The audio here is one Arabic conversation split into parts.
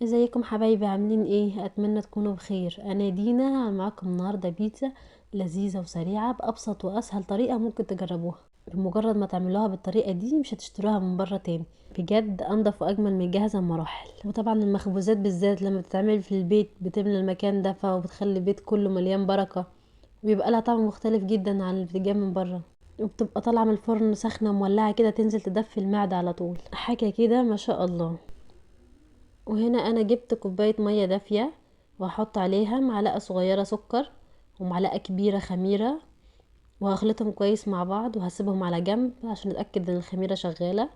ازيكم حبايبي، عاملين ايه؟ اتمنى تكونوا بخير. انا دينا معاكم النهارده بيتزا لذيذه وسريعه بابسط واسهل طريقه ممكن تجربوها. بمجرد ما تعملوها بالطريقه دي مش هتشتروها من بره تاني، بجد انضف واجمل من جاهزه بمراحل. وطبعا المخبوزات بالذات لما بتتعمل في البيت بتملى المكان دفى وبتخلي البيت كله مليان بركه، وبيبقى لها طعم مختلف جدا عن اللي بتجي من بره، وبتبقى طالعه من الفرن سخنه مولعه كده تنزل تدفي المعده على طول، حاجه كده ما شاء الله. وهنا انا جبت كوباية مية دافية، وهحط عليها معلقة صغيرة سكر ومعلقة كبيرة خميرة، وهخلطهم كويس مع بعض وهسيبهم على جنب عشان اتأكد ان الخميرة شغالة.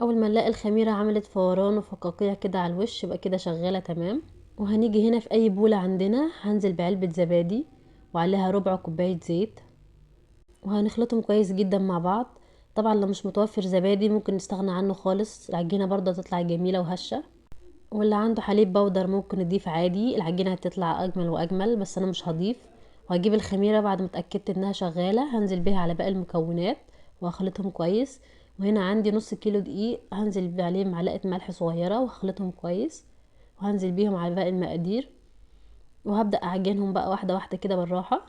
اول ما نلاقي الخميرة عملت فوران وفقاقيع كده على الوش يبقى كده شغالة تمام. وهنيجي هنا في اي بولة عندنا هنزل بعلبة زبادي وعليها ربع كوباية زيت، وهنخلطهم كويس جدا مع بعض. طبعا لو مش متوفر زبادي ممكن نستغنى عنه خالص، العجينة برضه تطلع جميلة وهشة. واللي عنده حليب بودر ممكن يضيف عادي، العجينة هتطلع اجمل واجمل، بس انا مش هضيف. وهجيب الخميرة بعد ما اتأكدت انها شغالة هنزل بيها على باقي المكونات وهخلطهم كويس. وهنا عندي نص كيلو دقيق هنزل عليه معلقة ملح صغيرة وهخلطهم كويس، وهنزل بيهم على باقي المقادير، وهبدأ اعجنهم بقى واحدة واحدة كده بالراحة.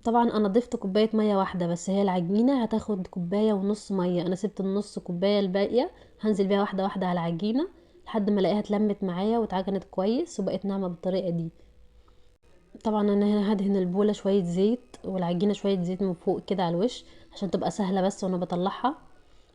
طبعا انا ضفت كوباية مية واحدة بس، هي العجينة هتاخد كوباية ونص مية، انا سبت النص كوباية الباقية هنزل بيها واحدة واحدة على العجينة لحد ما الاقيها اتلمت معايا واتعجنت كويس وبقت ناعمة بالطريقة دي. طبعا انا هنا هدهن البولة شوية زيت والعجينة شوية زيت من فوق كده على الوش عشان تبقى سهلة بس وانا بطلعها،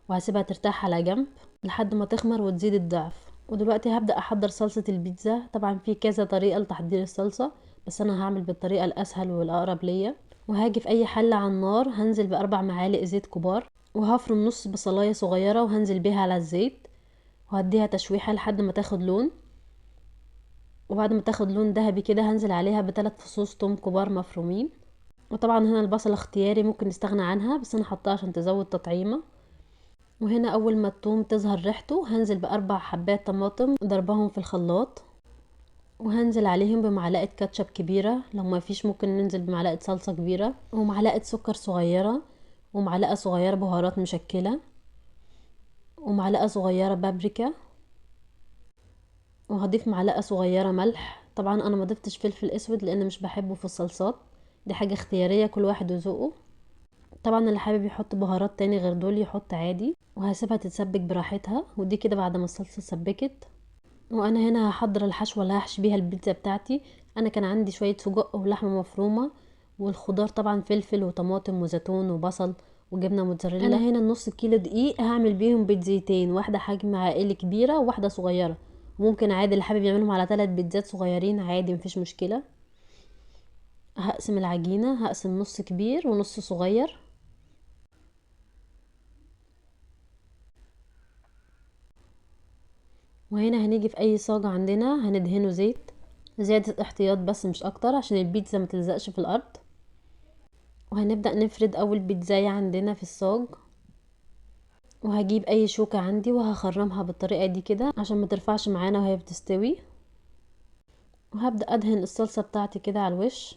وهسيبها ترتاح على جنب لحد ما تخمر وتزيد الضعف. ودلوقتي هبدأ احضر صلصة البيتزا. طبعا في كذا طريقة لتحضير الصلصة بس انا هعمل بالطريقة الاسهل والاقرب ليا. وهاجي في اي حلة على النار هنزل باربع معالق زيت كبار، وهفرم نص بصلاية صغيرة وهنزل بيها على الزيت، وهديها تشويحة لحد ما تاخد لون. وبعد ما تاخد لون ذهبي كده هنزل عليها بثلاث فصوص توم كبار مفرومين. وطبعا هنا البصل اختياري ممكن نستغنى عنها بس انا حطاها عشان تزود تطعيمة. وهنا اول ما الثوم تظهر ريحته هنزل باربع حبات طماطم ضربهم في الخلاط، وهنزل عليهم بمعلقة كاتشب كبيرة، لو ما فيش ممكن ننزل بمعلقة صلصة كبيرة، ومعلقة سكر صغيرة، ومعلقة صغيرة بهارات مشكلة، ومعلقة صغيرة بابريكا، وهضيف معلقة صغيرة ملح. طبعا انا ما ضفتش فلفل اسود لان مش بحبه في الصلصات، دي حاجة اختيارية كل واحد وذوقه. طبعا اللي حابب يحط بهارات تاني غير دول يحط عادي، وهسيبها تتسبك براحتها. ودي كده بعد ما الصلصة سبكت. وانا هنا هحضر الحشوة اللي هحشي بيها البيتزا بتاعتي. انا كان عندي شوية سجق ولحمة مفرومة، والخضار طبعا فلفل وطماطم وزيتون وبصل وجبنة موتزاريلا. انا هنا النص كيلو دقيق هعمل بيهم بيتزايتين، واحدة حجم عائلي كبيرة وواحدة صغيرة. ممكن عادي اللي حابب يعملهم على 3 بيتزات صغيرين عادي مفيش مشكلة. هقسم العجينة، هقسم نص كبير ونص صغير. وهنا هنيجي في اي صاج عندنا هندهنه زيت زيادة احتياط بس مش اكتر عشان البيتزا ما تلزقش في الارض. وهنبدأ نفرد اول بيتزاية عندنا في الصاج، وهجيب اي شوكة عندي وهخرمها بالطريقة دي كده عشان ما ترفعش معانا وهي بتستوي. وهبدأ ادهن الصلصة بتاعتي كده على الوش.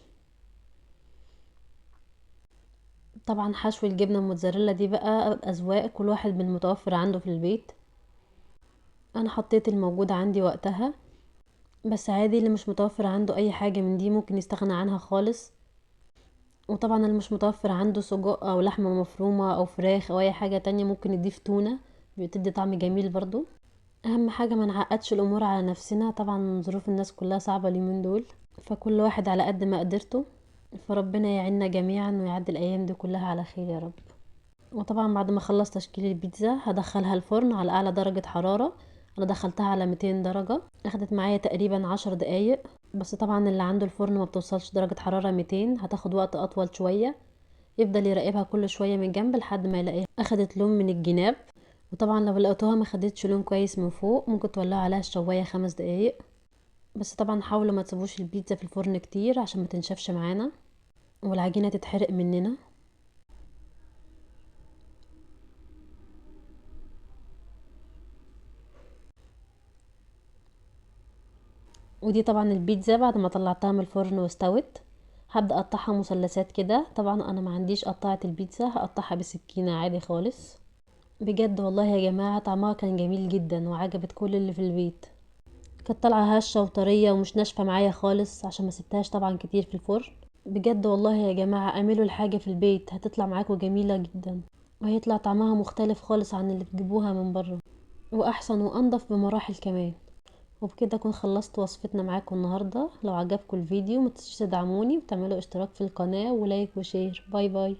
طبعا حشو الجبنة الموتزاريلا دي بقى اذواق، كل واحد بالمتوفر عنده في البيت. انا حطيت الموجود عندي وقتها، بس عادي اللي مش متوفر عنده اي حاجة من دي ممكن يستغنى عنها خالص. وطبعا اللي مش متوفر عنده سجق او لحمة مفرومة او فراخ او اي حاجة تانية ممكن يضيف تونة، بتدي طعم جميل برضو. اهم حاجة ما نعقدش الامور على نفسنا، طبعا ظروف الناس كلها صعبة اليومين دول، فكل واحد على قد ما قدرته. فربنا يعيننا جميعا ويعدي الايام دي كلها على خير يا رب. وطبعا بعد ما اخلص تشكيل البيتزا هدخلها الفرن على اعلى درجة حرارة. انا دخلتها على 200 درجة، اخدت معايا تقريبا 10 دقايق. بس طبعا اللي عنده الفرن ما بتوصلش درجة حرارة 200 هتاخد وقت اطول شوية، يفضل يراقبها كل شوية من جنب لحد ما يلاقيها اخدت لون من الجناب. وطبعا لو لقيتوها ما خدتش لون كويس من فوق ممكن تولعوا عليها الشواية 5 دقايق. بس طبعا حاولوا ما تسيبوش البيتزا في الفرن كتير عشان ما تنشفش معانا والعجينة تتحرق مننا. ودي طبعا البيتزا بعد ما طلعتها من الفرن واستوت. هبدأ اقطعها مثلثات كده. طبعا انا ما عنديش قطعة البيتزا، هقطعها بسكينة عادي خالص. بجد والله يا جماعة طعمها كان جميل جدا وعجبت كل اللي في البيت. كانت طالعة هشة وطرية ومش ناشفة معايا خالص عشان ما سبتهاش طبعا كتير في الفرن. بجد والله يا جماعة اعملوا الحاجة في البيت هتطلع معاكم جميلة جدا، وهيطلع طعمها مختلف خالص عن اللي تجيبوها من بره، واحسن وانضف بمراحل كمان. وبكده اكون خلصت وصفتنا معاكم النهاردة. لو عجبكم الفيديو متنسوش تدعموني وتعملوا اشتراك في القناة ولايك وشير. باي باي.